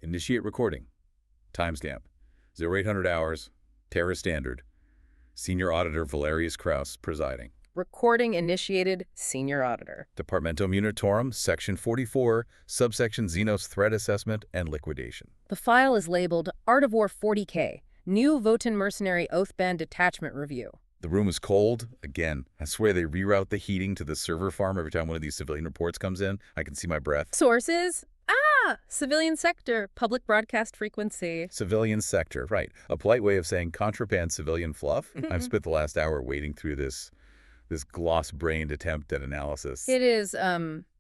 Initiate recording. Timestamp. 0800 hours. Terra Standard. Senior Auditor Valerius Krauss presiding. Recording initiated, Senior Auditor. Departmento MUNITORUM, Section 44, Subsection Xenos Threat Assessment and Liquidation. The file is labeled Artifice 40k, New Votann Mercenary Oathband Detachment Review. The room is cold. Again, I swear they reroute the heating to the server farm every time one of these civilian reports comes in. I can see my breath. Sources? Civilian sector, public broadcast frequency. Civilian sector, right. A polite way of saying contraband civilian fluff. I've spent the last hour wading through this gloss-brained attempt at analysis. It is,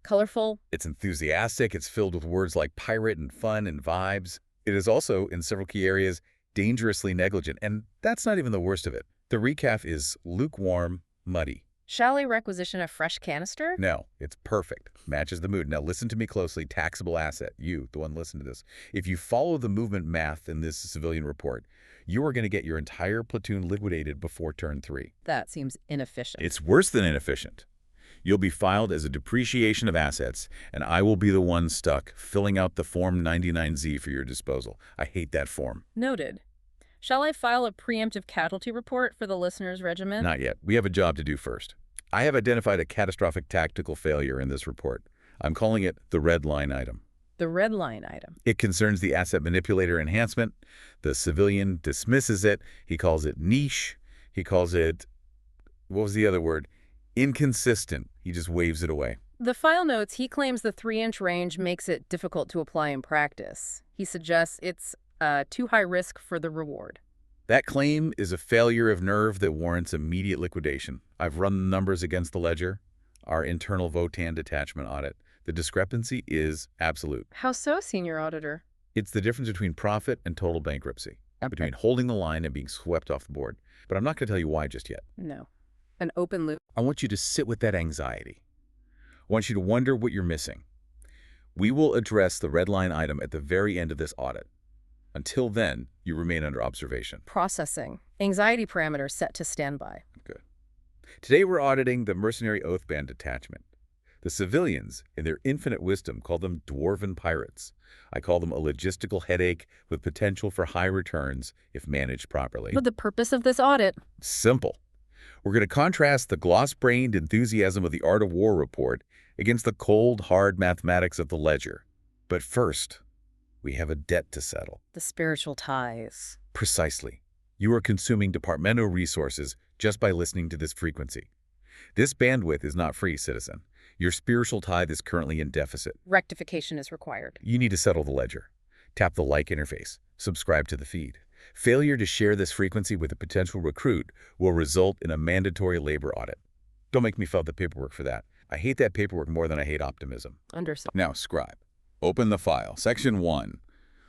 colorful. It's enthusiastic. It's filled with words like pirate and fun and vibes. It is also, in several key areas, dangerously negligent. And that's not even the worst of it. The recap is lukewarm, muddy. Shall I requisition a fresh canister? No, it's perfect. Matches the mood. Now listen to me closely. Taxable asset. You, the one listening to this. If you follow the movement math in this civilian report, you are going to get your entire platoon liquidated before turn 3. That seems inefficient. It's worse than inefficient. You'll be filed as a depreciation of assets, and I will be the one stuck filling out the Form 99Z for your disposal. I hate that form. Noted. Shall I file a preemptive casualty report for the listener's regiment? Not yet. We have a job to do first. I have identified a catastrophic tactical failure in this report. I'm calling it the red line item. The red line item. It concerns the asset manipulator enhancement. The civilian dismisses it. He calls it niche. He calls it, what was the other word? Inconsistent. He just waves it away. The file notes he claims the 3-inch range makes it difficult to apply in practice. He suggests it's too high risk for the reward. That claim is a failure of nerve that warrants immediate liquidation. I've run the numbers against the ledger, our internal Votann detachment audit. The discrepancy is absolute. How so, Senior Auditor? It's the difference between profit and total bankruptcy, between holding the line and being swept off the board. But I'm not going to tell you why just yet. No. An open loop. I want you to sit with that anxiety. I want you to wonder what you're missing. We will address the red line item at the very end of this audit. Until then, you remain under observation. Processing. Anxiety parameter set to standby. Good. Today we're auditing the Mercenary Oathband detachment. The civilians, in their infinite wisdom, call them dwarven pirates. I call them a logistical headache with potential for high returns if managed properly. But the purpose of this audit? Simple. We're going to contrast the gloss-brained enthusiasm of the Art of War report against the cold, hard mathematics of the ledger. But first, we have a debt to settle. The spiritual ties. Precisely. You are consuming Departmento resources just by listening to this frequency. This bandwidth is not free, citizen. Your spiritual tithe is currently in deficit. Rectification is required. You need to settle the ledger. Tap the like interface. Subscribe to the feed. Failure to share this frequency with a potential recruit will result in a mandatory labor audit. Don't make me fill out the paperwork for that. I hate that paperwork more than I hate optimism. Understood. Now, scribe. Open the file. Section 1.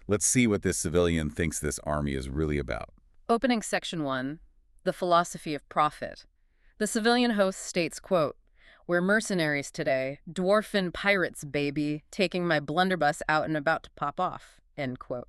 Let's see what this civilian thinks this army is really about. Opening Section 1. The philosophy of profit. The civilian host states, quote, "We're mercenaries today, dwarfin' pirates, baby, taking my blunderbuss out and about to pop off," end quote.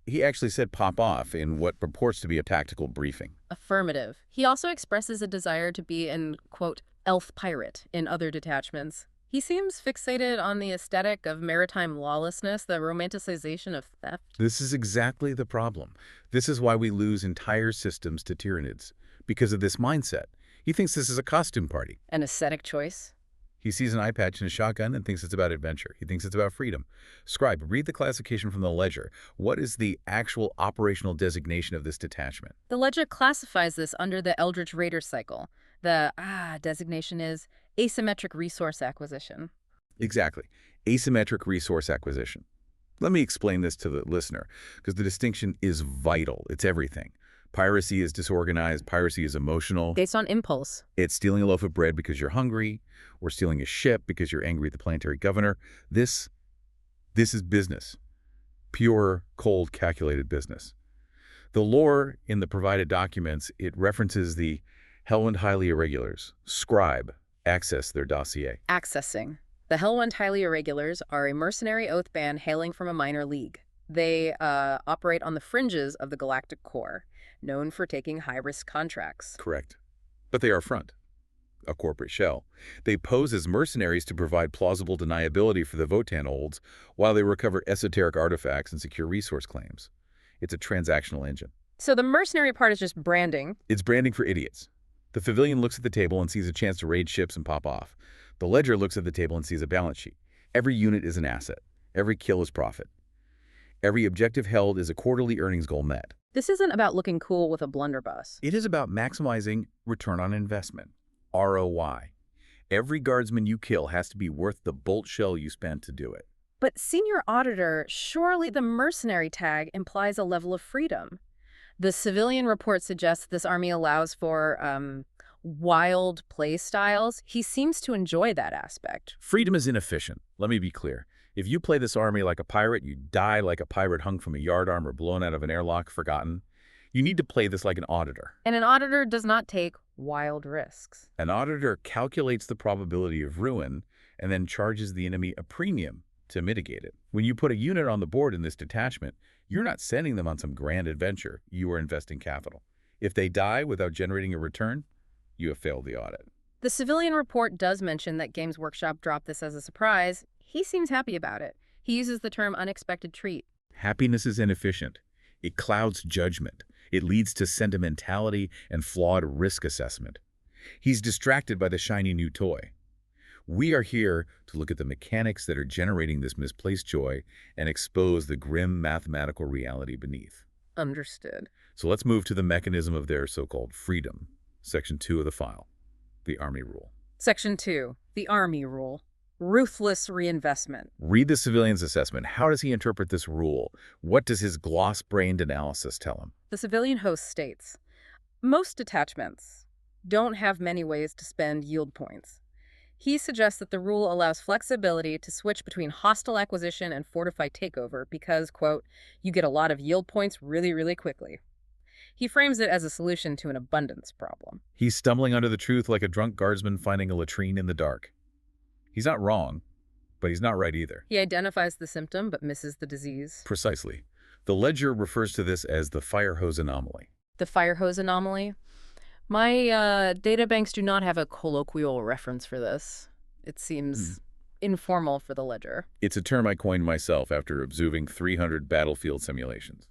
He actually said pop off in what purports to be a tactical briefing. Affirmative. He also expresses a desire to be an, quote, elf pirate in other detachments. He seems fixated on the aesthetic of maritime lawlessness, the romanticization of theft. This is exactly the problem. This is why we lose entire systems to tyrannids. Because of this mindset. He thinks this is a costume party. An aesthetic choice. He sees an eye patch and a shotgun and thinks it's about adventure. He thinks it's about freedom. Scribe, read the classification from the ledger. What is the actual operational designation of this detachment? The ledger classifies this under the Eldritch Raider cycle. The designation is asymmetric resource acquisition. Exactly. Asymmetric resource acquisition. Let me explain this to the listener, because the distinction is vital. It's everything. Piracy is disorganized. Piracy is emotional. Based on impulse. It's stealing a loaf of bread because you're hungry, or stealing a ship because you're angry at the planetary governor. This is business. Pure, cold, calculated business. The lore in the provided documents, it references the Hellwind Highly Irregulars. Scribe. Access their dossier. Accessing. The Hellwind Highly Irregulars are a mercenary oath band hailing from a minor league. They operate on the fringes of the Galactic Core, known for taking high-risk contracts. Correct. But they are front. a corporate shell. They pose as mercenaries to provide plausible deniability for the Votann holds while they recover esoteric artifacts and secure resource claims. It's a transactional engine. So the mercenary part is just branding. It's branding for idiots. The civilian looks at the table and sees a chance to raid ships and pop off. The ledger looks at the table and sees a balance sheet. Every unit is an asset. Every kill is profit. Every objective held is a quarterly earnings goal met. This isn't about looking cool with a blunderbuss. It is about maximizing return on investment, ROI. Every guardsman you kill has to be worth the bolt shell you spent to do it. But Senior Auditor, surely the mercenary tag implies a level of freedom. The civilian report suggests this army allows for wild play styles. He seems to enjoy that aspect. Freedom is inefficient. Let me be clear. If you play this army like a pirate, you die like a pirate hung from a yardarm or blown out of an airlock forgotten. You need to play this like an auditor. And an auditor does not take wild risks. An auditor calculates the probability of ruin and then charges the enemy a premium to mitigate it. When you put a unit on the board in this detachment, you're not sending them on some grand adventure. You are investing capital. If they die without generating a return, you have failed the audit. The civilian report does mention that Games Workshop dropped this as a surprise. He seems happy about it. He uses the term unexpected treat. Happiness is inefficient. It clouds judgment. It leads to sentimentality and flawed risk assessment. He's distracted by the shiny new toy. We are here to look at the mechanics that are generating this misplaced joy and expose the grim mathematical reality beneath. Understood. So let's move to the mechanism of their so-called freedom. Section 2 of the file, the Army Rule. Section 2, the Army Rule. Ruthless Reinvestment. Read the civilian's assessment. How does he interpret this rule? What does his gloss-brained analysis tell him? The civilian host states, most detachments don't have many ways to spend yield points. He suggests that the rule allows flexibility to switch between hostile acquisition and fortified takeover because, quote, you get a lot of yield points really, really quickly. He frames it as a solution to an abundance problem. He's stumbling under the truth like a drunk guardsman finding a latrine in the dark. He's not wrong, but he's not right either. He identifies the symptom but misses the disease. Precisely. The ledger refers to this as the fire hose anomaly. The fire hose anomaly? My databanks do not have a colloquial reference for this. It seems informal for the ledger. It's a term I coined myself after observing 300 battlefield simulations.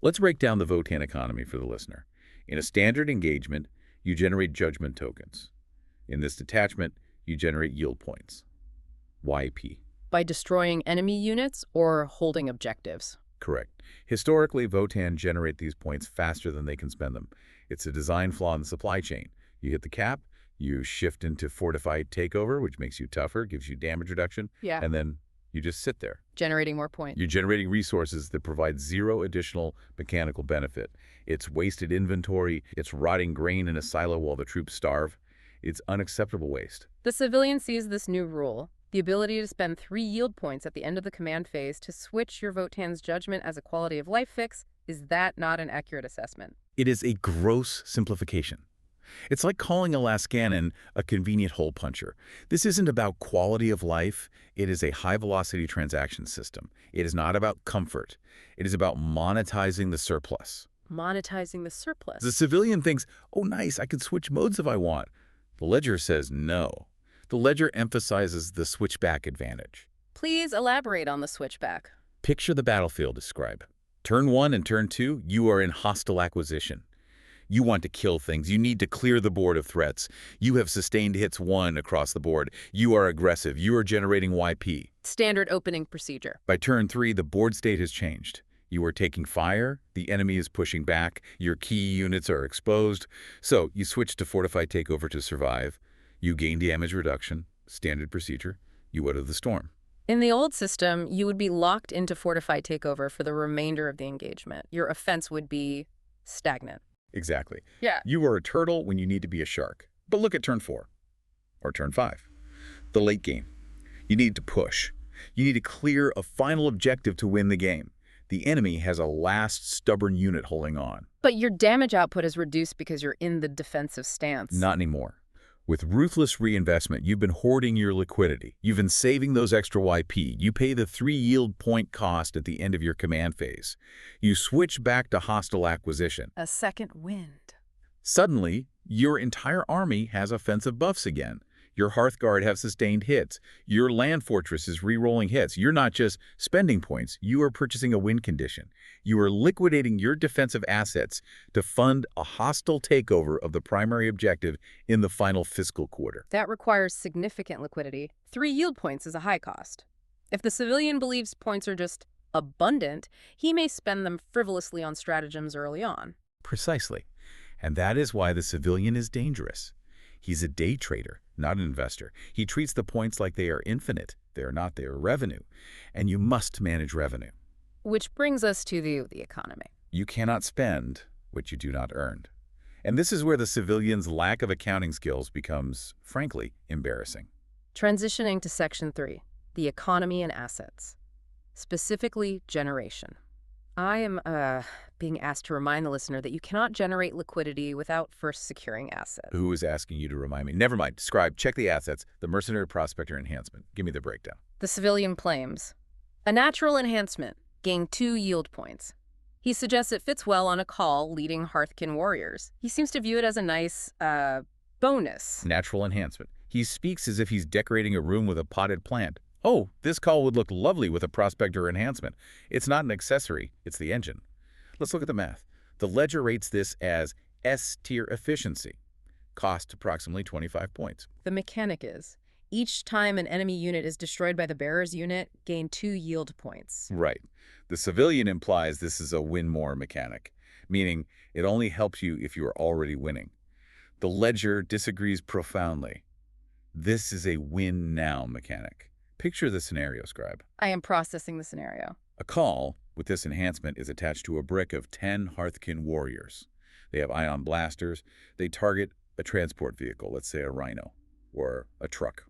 Let's break down the Votann economy for the listener. In a standard engagement, you generate judgment tokens. In this detachment, you generate yield points. YP. By destroying enemy units or holding objectives? Correct. Historically, Votann generate these points faster than they can spend them. It's a design flaw in the supply chain. You hit the cap, you shift into fortified takeover, which makes you tougher, gives you damage reduction, and then you just sit there. Generating more points. You're generating resources that provide zero additional mechanical benefit. It's wasted inventory. It's rotting grain in a silo while the troops starve. It's unacceptable waste. The civilian sees this new rule, the ability to spend 3 yield points at the end of the command phase to switch your Votann's judgment as a quality of life fix. Is that not an accurate assessment? It is a gross simplification. It's like calling a Lascanon a convenient hole puncher. This isn't about quality of life. It is a high-velocity transaction system. It is not about comfort. It is about monetizing the surplus. Monetizing the surplus? The civilian thinks, oh, nice, I can switch modes if I want. The ledger says no. The ledger emphasizes the switchback advantage. Please elaborate on the switchback. Picture the battlefield describe. Turn 1 and turn 2, you are in hostile acquisition. You want to kill things. You need to clear the board of threats. You have sustained hits 1 across the board. You are aggressive. You are generating YP. Standard opening procedure. By turn 3, the board state has changed. You are taking fire. The enemy is pushing back. Your key units are exposed. So you switch to fortified takeover to survive. You gain damage reduction. Standard procedure. You weather the storm. In the old system, you would be locked into fortified takeover for the remainder of the engagement. Your offense would be stagnant. Exactly. Yeah. You are a turtle when you need to be a shark. But look at turn 4 or turn 5. The late game. You need to push. You need to clear a final objective to win the game. The enemy has a last stubborn unit holding on. But your damage output is reduced because you're in the defensive stance. Not anymore. With Ruthless Reinvestment, you've been hoarding your liquidity. You've been saving those extra YP. You pay the 3 yield point cost at the end of your command phase. You switch back to hostile acquisition. A second wind. Suddenly, Your entire army has offensive buffs again. Your Hearthguard have sustained hits. Your Land Fortress is re-rolling hits. You're not just spending points. You are purchasing a win condition. You are liquidating your defensive assets to fund a hostile takeover of the primary objective in the final fiscal quarter. That requires significant liquidity. 3 yield points is a high cost. If the civilian believes points are just abundant, he may spend them frivolously on stratagems early on. Precisely. And that is why the civilian is dangerous. He's a day trader, not an investor. He treats the points like they are infinite. They are not, they are revenue. And you must manage revenue. Which brings us to the economy. You cannot spend what you do not earn. And this is where the civilian's lack of accounting skills becomes, frankly, embarrassing. Transitioning to Section 3, the economy and assets. Specifically, generation. I am being asked to remind the listener that you cannot generate liquidity without first securing assets. Who is asking you to remind me? Never mind. Scribe, check the assets, the mercenary prospector enhancement. Give me the breakdown. The civilian claims a natural enhancement, gain 2 yield points. He suggests it fits well on a call leading Hearthkin warriors. He seems to view it as a nice, bonus. Natural enhancement. He speaks as if he's decorating a room with a potted plant. Oh, this call would look lovely with a prospector enhancement. It's not an accessory, it's the engine. Let's look at the math. The ledger rates this as S-tier efficiency. Cost approximately 25 points. The mechanic is, each time an enemy unit is destroyed by the bearer's unit, gain 2 yield points. Right. The civilian implies this is a win more mechanic, meaning it only helps you if you are already winning. The ledger disagrees profoundly. This is a win now mechanic. Picture the scenario, Scribe. I am processing the scenario. A call with this enhancement is attached to a brick of 10 Hearthkin warriors. They have ion blasters. They target a transport vehicle, let's say a rhino, or a truck,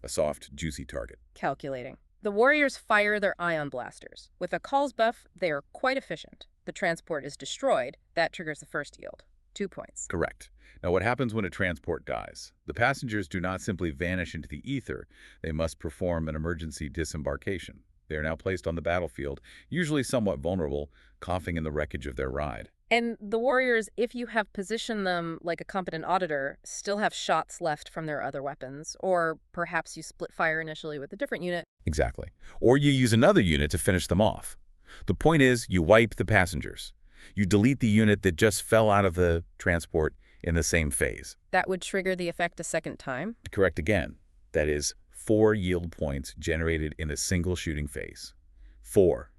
a soft, juicy target. Calculating. The warriors fire their ion blasters. With a call's buff, they are quite efficient. The transport is destroyed. That triggers the first yield. 2 points. Correct. Now, what happens when a transport dies? The passengers do not simply vanish into the ether. They must perform an emergency disembarkation. They are now placed on the battlefield, usually somewhat vulnerable, coughing in the wreckage of their ride. And the warriors, if you have positioned them like a competent auditor, still have shots left from their other weapons. Or perhaps you split fire initially with a different unit. Exactly. Or you use another unit to finish them off. The point is, you wipe the passengers. You delete the unit that just fell out of the transport in the same phase. That would trigger the effect a second time? Correct again. That is 4 yield points generated in a single shooting phase. 4.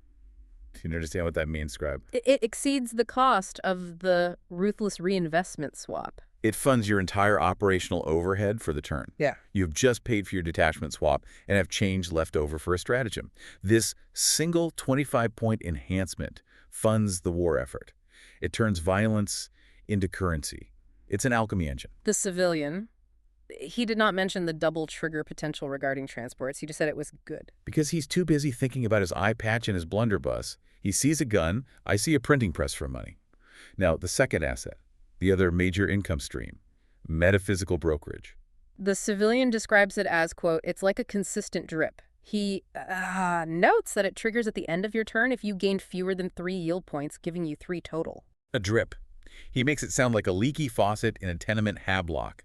Do you understand what that means, Scribe? It exceeds the cost of the Ruthless Reinvestment swap. It funds your entire operational overhead for the turn. Yeah. You've just paid for your detachment swap and have change left over for a stratagem. This single 25-point enhancement funds the war effort. It turns violence into currency. It's an alchemy engine. The civilian, he did not mention the double trigger potential regarding transports. He just said it was good. Because he's too busy thinking about his eye patch and his blunderbuss. He sees a gun. I see a printing press for money. Now, the second asset, the other major income stream, metaphysical brokerage. The civilian describes it as, quote, it's like a consistent drip. He notes that it triggers at the end of your turn if you gained fewer than 3 yield points, giving you 3 total. A drip. He makes it sound like a leaky faucet in a tenement hablock.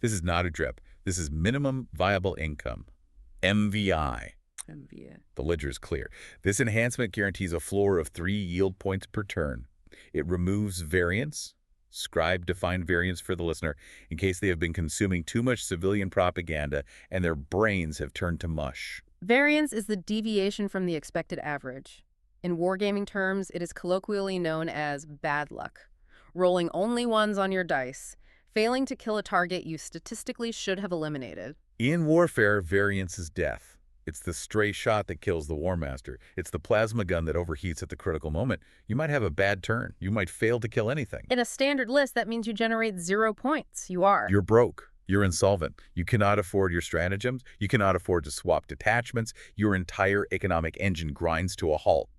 This is not a drip. This is minimum viable income. MVI. MVI. The ledger is clear. This enhancement guarantees a floor of 3 yield points per turn. It removes variance. Scribe defined variance for the listener in case they have been consuming too much civilian propaganda and their brains have turned to mush. Variance is the deviation from the expected average. In wargaming terms, it is colloquially known as bad luck. Rolling only ones on your dice, failing to kill a target you statistically should have eliminated. In warfare, variance is death. It's the stray shot that kills the War Master. It's the plasma gun that overheats at the critical moment. You might have a bad turn. You might fail to kill anything. In a standard list, that means you generate 0 points. You are. You're broke. You're insolvent. You cannot afford your stratagems. You cannot afford to swap detachments. Your entire economic engine grinds to a halt.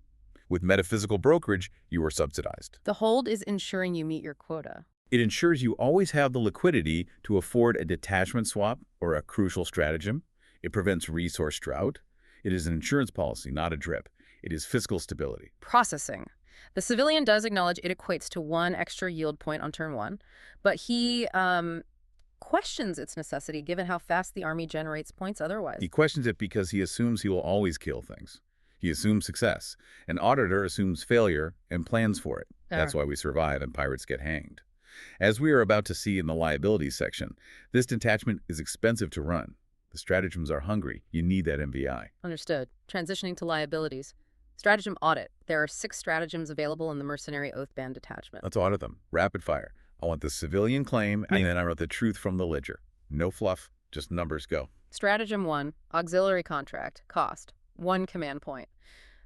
With metaphysical brokerage, you are subsidized. The hold is ensuring you meet your quota. It ensures you always have the liquidity to afford a detachment swap or a crucial stratagem. It prevents resource drought. It is an insurance policy, not a drip. It is fiscal stability. Processing. The civilian does acknowledge it equates to 1 extra yield point on turn 1, but he questions its necessity given how fast the army generates points otherwise. He questions it because he assumes he will always kill things. He assumes success. An auditor assumes failure and plans for it. That's why we survive and pirates get hanged. As we are about to see in the liability section, this detachment is expensive to run. The stratagems are hungry. You need that MVI. Understood. Transitioning to liabilities. Stratagem audit. There are 6 stratagems available in the mercenary oathband detachment. Let's audit them. Rapid fire. I want the civilian claim, and then I wrote the truth from the ledger. No fluff, just numbers go. Stratagem 1. Auxiliary contract. Cost. 1 command point.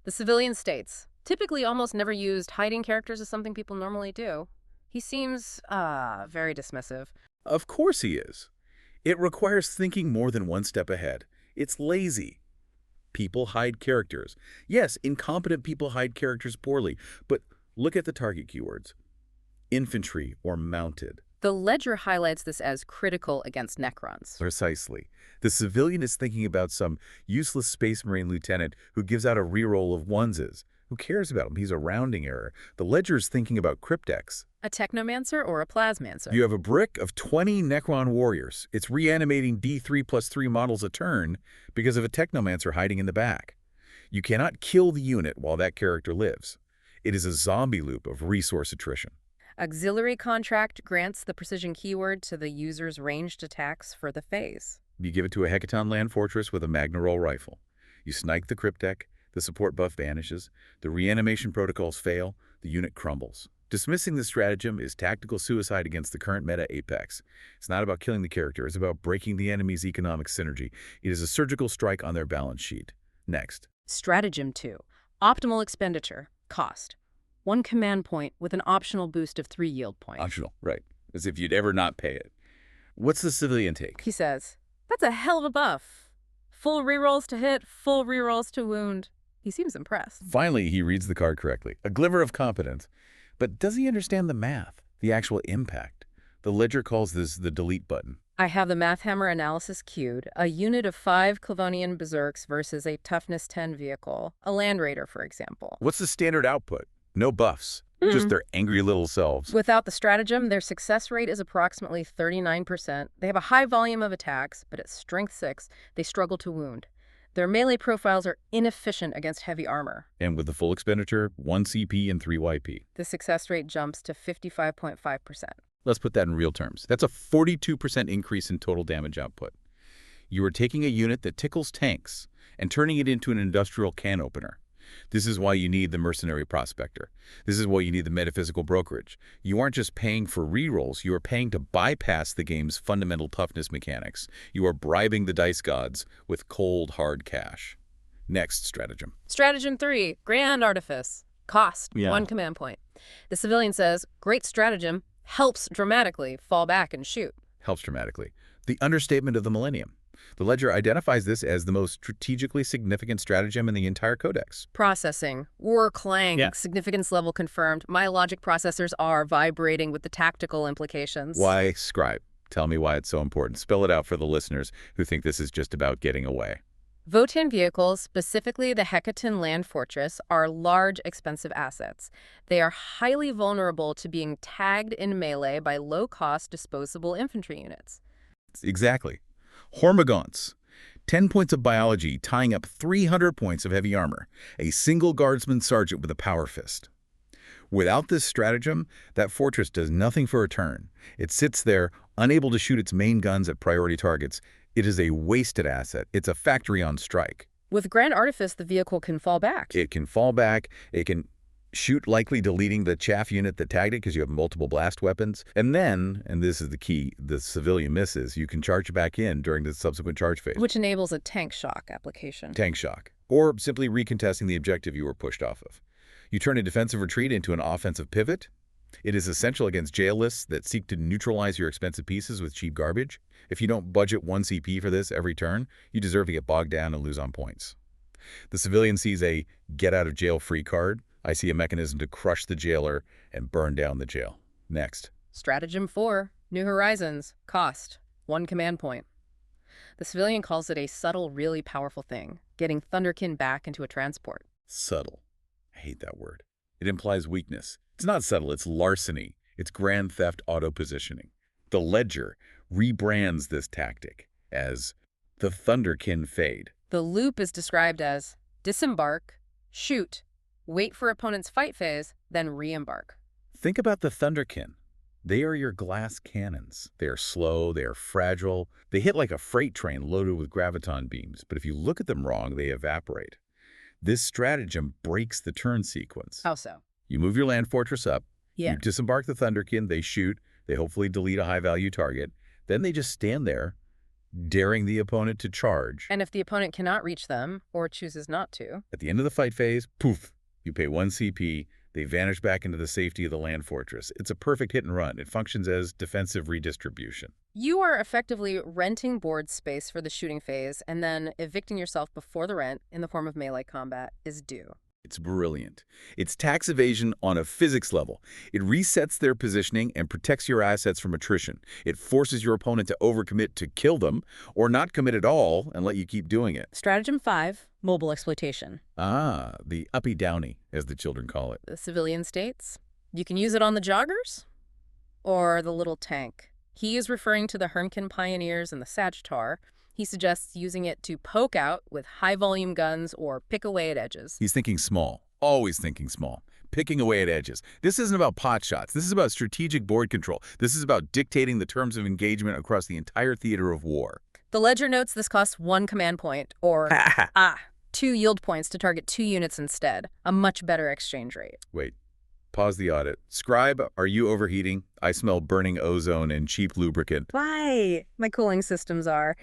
The civilian states, typically almost never used hiding characters as something people normally do. He seems, very dismissive. Of course he is. It requires thinking more than one step ahead. It's lazy. People hide characters. Yes, incompetent people hide characters poorly, but look at the target keywords. Infantry or mounted. The ledger highlights this as critical against Necrons. Precisely. The civilian is thinking about some useless Space Marine lieutenant who gives out a reroll of oneses. Who cares about him? He's a rounding error. The ledger is thinking about cryptex. A technomancer or a plasmancer? You have a brick of 20 Necron warriors. It's reanimating D3+3 models a turn because of a technomancer hiding in the back. You cannot kill the unit while that character lives. It is a zombie loop of resource attrition. Auxiliary contract grants the precision keyword to the user's ranged attacks for the phase. You give it to a Hecaton land fortress with a Magna Roll rifle. You snike the cryptech, the support buff vanishes, the reanimation protocols fail, the unit crumbles. Dismissing the stratagem is tactical suicide against the current meta apex. It's not about killing the character, it's about breaking the enemy's economic synergy. It is a surgical strike on their balance sheet. Next. Stratagem 2. Optimal expenditure. Cost. 1 command point with an optional boost of 3 yield points. Optional, right. As if you'd ever not pay it. What's the civilian take? He says, that's a hell of a buff. Full rerolls to hit, full rerolls to wound. He seems impressed. Finally, he reads the card correctly. A glimmer of competence. But does he understand the math, the actual impact? The ledger calls this the delete button. I have the math hammer analysis queued. A unit of 5 Clavonian Berserks versus a toughness 10 vehicle. A Land Raider, for example. What's the standard output? No buffs. Just their angry little selves. Without the stratagem, their success rate is approximately 39%. They have a high volume of attacks, but at strength 6, they struggle to wound. Their melee profiles are inefficient against heavy armor. And with the full expenditure, 1 CP and 3 YP. The success rate jumps to 55.5%. Let's put that in real terms. That's a 42% increase in total damage output. You are taking a unit that tickles tanks and turning it into an industrial can opener. This is why you need the mercenary prospector. This is why you need the metaphysical brokerage. You aren't just paying for rerolls, you are paying to bypass the game's fundamental toughness mechanics. You are bribing the dice gods with cold, hard cash. Next stratagem. Stratagem 3, Grand Artifice. Cost, 1 command point. The civilian says, great stratagem, helps dramatically, fall back and shoot. Helps dramatically. The understatement of the millennium. The ledger identifies this as the most strategically significant stratagem in the entire codex. Processing. War clang. Significance level confirmed. My logic processors are vibrating with the tactical implications. Why, scribe? Tell me why it's so important. Spell it out for the listeners who think this is just about getting away. Votann vehicles, specifically the Hecaton land fortress, are large, expensive assets. They are highly vulnerable to being tagged in melee by low-cost disposable infantry units. Exactly. Hormagaunts. 10 points of biology tying up 300 points of heavy armor. A single guardsman sergeant with a power fist. Without this stratagem, that fortress does nothing for a turn. It sits there, unable to shoot its main guns at priority targets. It is a wasted asset. It's a factory on strike. With Grand Artifice, the vehicle can fall back. It can fall back. It can shoot, likely deleting the chaff unit that tagged it because you have multiple blast weapons. And then, and this is the key, the civilian misses, you can charge back in during the subsequent charge phase. Which enables a tank shock application. Tank shock. Or simply recontesting the objective you were pushed off of. You turn a defensive retreat into an offensive pivot. It is essential against jail lists that seek to neutralize your expensive pieces with cheap garbage. If you don't budget 1 CP for this every turn, you deserve to get bogged down and lose on points. The civilian sees a get-out-of-jail-free card. I see a mechanism to crush the jailer and burn down the jail. Next. Stratagem 4, New Horizons. Cost, 1 command point. The civilian calls it a subtle, really powerful thing, getting Thunderkin back into a transport. Subtle. I hate that word. It implies weakness. It's not subtle, it's larceny. It's grand theft auto-positioning. The ledger rebrands this tactic as the Thunderkin fade. The loop is described as disembark, shoot, wait for opponent's fight phase, then re-embark. Think about the Thunderkin. They are your glass cannons. They are slow, they are fragile. They hit like a freight train loaded with graviton beams, but if you look at them wrong, they evaporate. This stratagem breaks the turn sequence. How so? You move your land fortress up, Yeah. you disembark the Thunderkin, they shoot, they hopefully delete a high-value target, then they just stand there, daring the opponent to charge. And if the opponent cannot reach them, or chooses not to, At the end of the fight phase, poof, you pay 1 CP, they vanish back into the safety of the land fortress. It's a perfect hit and run. It functions as defensive redistribution. you are effectively renting board space for the shooting phase and then evicting yourself before the rent in the form of melee combat is due. It's brilliant. It's tax evasion on a physics level. It resets their positioning and protects your assets from attrition. It forces your opponent to overcommit to kill them or not commit at all and let you keep doing it. Stratagem 5, mobile exploitation. Ah, the uppy-downy, as the children call it. The civilian states. You can use it on the joggers or the little tank. He is referring to the Hermkin pioneers and the Sagittar. He suggests using it to poke out with high-volume guns or pick away at edges. He's thinking small, always thinking small, picking away at edges. This isn't about pot shots. This is about strategic board control. This is about dictating the terms of engagement across the entire theater of war. The ledger notes this costs 1 command point, or 2 yield points to target 2 units instead. A much better exchange rate. Wait. Pause the audit. Scribe, are you overheating? I smell burning ozone and cheap lubricant. Why? My cooling systems are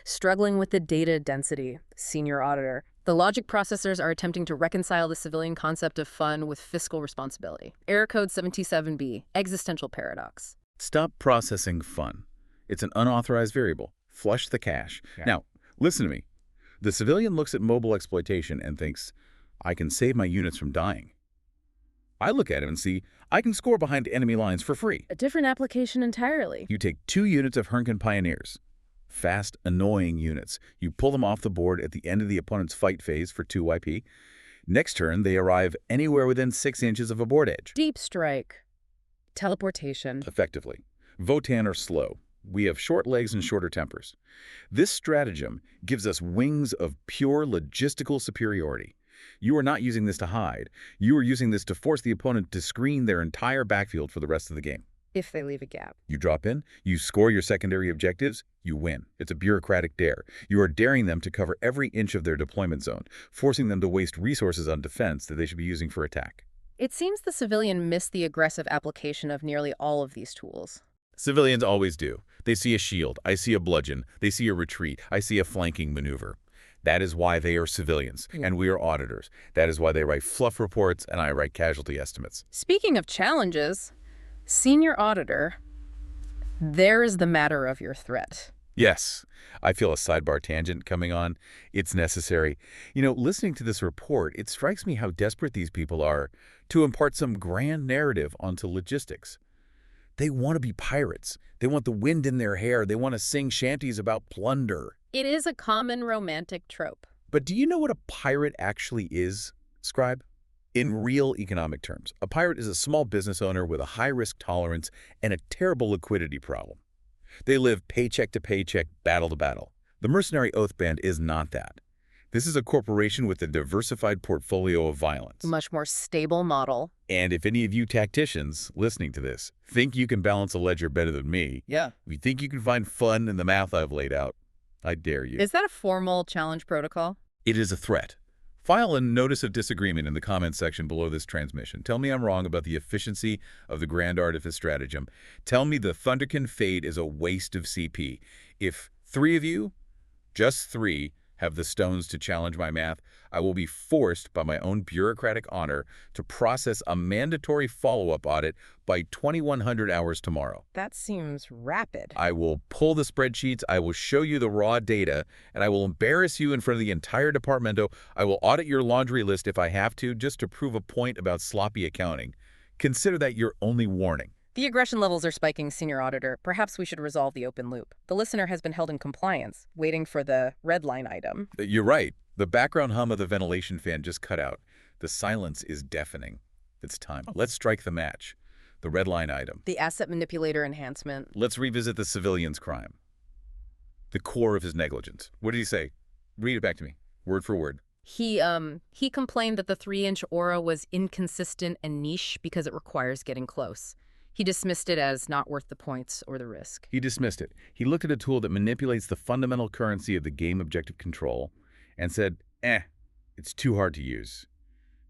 struggling with the data density. Senior Auditor. The logic processors are attempting to reconcile the civilian concept of fun with fiscal responsibility. Error code 77B, existential paradox. Stop processing fun. It's an unauthorized variable. Flush the cache. Yeah. Now, listen to me. The civilian looks at mobile exploitation and thinks, I can save my units from dying. I look at him and see, I can score behind enemy lines for free. A different application entirely. You take 2 units of Hermkin Pioneers. Fast, annoying units. You pull them off the board at the end of the opponent's fight phase for 2 YP. Next turn, they arrive anywhere within 6 inches of a board edge. Deep strike. Teleportation. Effectively. Votann are slow. We have short legs and shorter tempers. This stratagem gives us wings of pure logistical superiority. You are not using this to hide. You are using this to force the opponent to screen their entire backfield for the rest of the game. If they leave a gap. You drop in, you score your secondary objectives, you win. It's a bureaucratic dare. You are daring them to cover every inch of their deployment zone, forcing them to waste resources on defense that they should be using for attack. It seems the civilian missed the aggressive application of nearly all of these tools. Civilians always do. They see a shield, I see a bludgeon, they see a retreat, I see a flanking maneuver. That is why they are civilians, and we are auditors. That is why they write fluff reports and I write casualty estimates. Speaking of challenges, Senior Auditor, there is the matter of your threat. Yes, I feel a sidebar tangent coming on. It's necessary. You know, listening to this report, it strikes me how desperate these people are to impart some grand narrative onto logistics. They want to be pirates. They want the wind in their hair. They want to sing shanties about plunder. It is a common romantic trope. But do you know what a pirate actually is, Scribe? In real economic terms, a pirate is a small business owner with a high-risk tolerance and a terrible liquidity problem. They live paycheck to paycheck, battle to battle. The mercenary OATHBAND is not that. This is a corporation with a diversified portfolio of violence. A much more stable model. And if any of you tacticians listening to this think you can balance a ledger better than me, Yeah. if you think you can find fun in the math I've laid out, I dare you. Is that a formal challenge protocol? It is a threat. File a notice of disagreement in the comments section below this transmission. Tell me I'm wrong about the efficiency of the Grand Artifice stratagem. Tell me the Thunderkin fade is a waste of CP. If 3 of you, just 3, have the stones to challenge my math, I will be forced by my own bureaucratic honor to process a mandatory follow-up audit by 2100 hours tomorrow. That seems rapid. I will pull the spreadsheets, I will show you the raw data, and I will embarrass you in front of the entire Departmento. I will audit your laundry list if I have to, just to prove a point about sloppy accounting. Consider that your only warning. The aggression levels are spiking, Senior Auditor. Perhaps we should resolve the open loop. The listener has been held in compliance, waiting for the red line item. You're right. The background hum of the ventilation fan just cut out. The silence is deafening. It's time. Let's strike the match. The red line item. The asset manipulator enhancement. Let's revisit the civilian's crime. The core of his negligence. What did he say? Read it back to me, word for word. He complained that the 3-inch aura was inconsistent and niche because it requires getting close. He dismissed it as not worth the points or the risk. He dismissed it. He looked at a tool that manipulates the fundamental currency of the game objective control and said, it's too hard to use.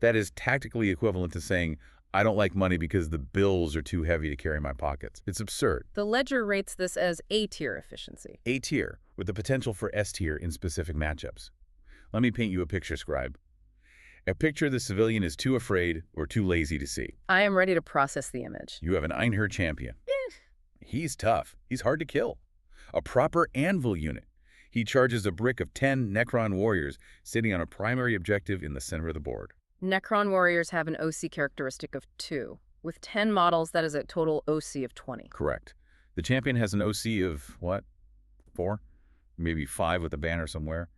That is tactically equivalent to saying, I don't like money because the bills are too heavy to carry in my pockets. It's absurd. The ledger rates this as A-tier efficiency. A-tier, with the potential for S-tier in specific matchups. Let me paint you a picture, Scribe. A picture the civilian is too afraid or too lazy to see. I am ready to process the image. You have an Einherr champion. He's tough. He's hard to kill. A proper anvil unit. He charges a brick of 10 Necron warriors sitting on a primary objective in the center of the board. Necron warriors have an OC characteristic of 2. With 10 models, that is a total OC of 20. Correct. The champion has an OC of, what, 4? Maybe 5 with a banner somewhere.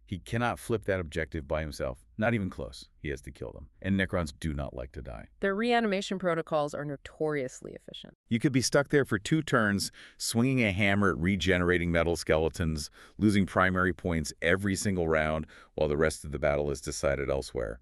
He cannot flip that objective by himself. Not even close. He has to kill them. And Necrons do not like to die. Their reanimation protocols are notoriously efficient. You could be stuck there for 2 turns, swinging a hammer at regenerating metal skeletons, losing primary points every single round while the rest of the battle is decided elsewhere.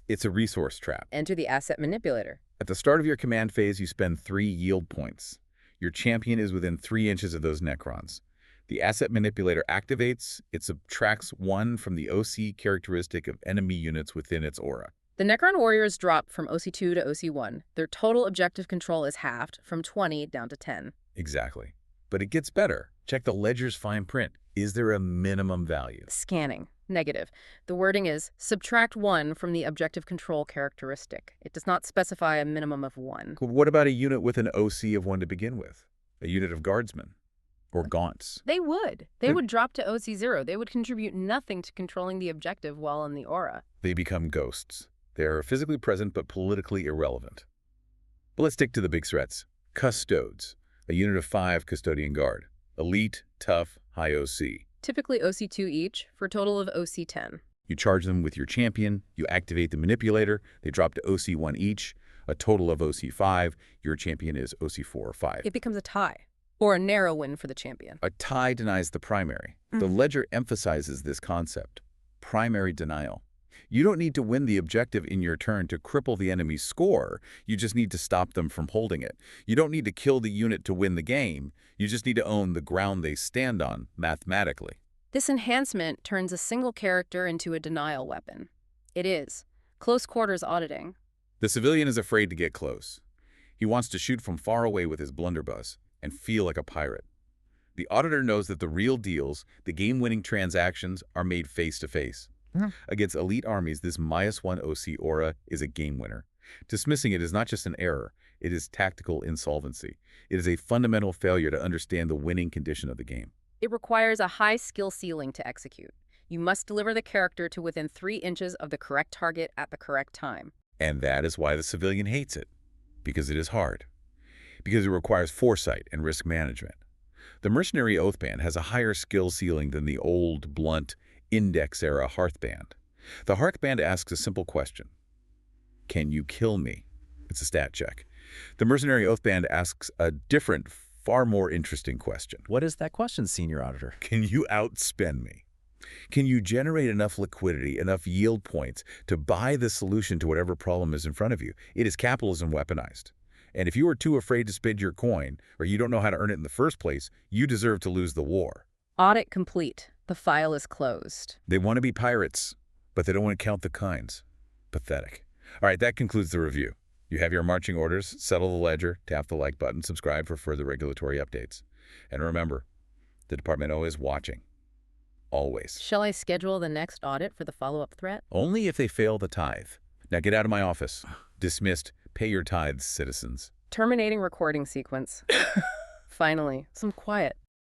It's a resource trap. Enter the asset manipulator. At the start of your command phase, you spend 3 yield points. Your champion is within 3 inches of those Necrons. The asset manipulator activates. It subtracts 1 from the OC characteristic of enemy units within its aura. The Necron warriors drop from OC2 to OC1. Their total objective control is halved from 20 down to 10. Exactly. But it gets better. Check the ledger's fine print. Is there a minimum value? Scanning. Negative. The wording is subtract 1 from the objective control characteristic. It does not specify a minimum of 1. What about a unit with an OC of 1 to begin with? A unit of guardsmen? Or gaunts? They would. They would drop to OC0. They would contribute nothing to controlling the objective while in the aura. They become ghosts. They are physically present but politically irrelevant. But let's stick to the big threats. Custodes. A unit of 5 custodian guard. Elite, tough, high OC. Typically OC2 each, for a total of OC10. You charge them with your champion, you activate the manipulator, they drop to OC1 each, a total of OC5, your champion is OC4 or 5. It becomes a tie, or a narrow win for the champion. A tie denies the primary. The ledger emphasizes this concept, primary denial. You don't need to win the objective in your turn to cripple the enemy's score. You just need to stop them from holding it. You don't need to kill the unit to win the game. You just need to own the ground they stand on, mathematically. This enhancement turns a single character into a denial weapon. It is close quarters auditing. The civilian is afraid to get close. He wants to shoot from far away with his blunderbuss and feel like a pirate. The auditor knows that the real deals, the game-winning transactions, are made face-to-face. Against elite armies, this -1 OC aura is a game winner. Dismissing it is not just an error, it is tactical insolvency. It is a fundamental failure to understand the winning condition of the game. It requires a high skill ceiling to execute. You must deliver the character to within 3 inches of the correct target at the correct time. And that is why the civilian hates it. Because it is hard. Because it requires foresight and risk management. The mercenary oathband has a higher skill ceiling than the old, blunt, Index-era Hearthband. The Hearthband asks a simple question. Can you kill me? It's a stat check. The Mercenary Oathband asks a different, far more interesting question. What is that question, Senior Auditor? Can you outspend me? Can you generate enough liquidity, enough yield points to buy the solution to whatever problem is in front of you? It is capitalism weaponized. And if you are too afraid to spend your coin, or you don't know how to earn it in the first place, you deserve to lose the war. Audit complete. The file is closed. They want to be pirates, but they don't want to count the kinds. Pathetic. All right, that concludes the review. You have your marching orders, settle the ledger, tap the like button, subscribe for further regulatory updates. And remember, the Departmento is watching. Always. Shall I schedule the next audit for the follow-up threat? Only if they fail the tithe. Now get out of my office. Dismissed. Pay your tithes, citizens. Terminating recording sequence. Finally, some quiet.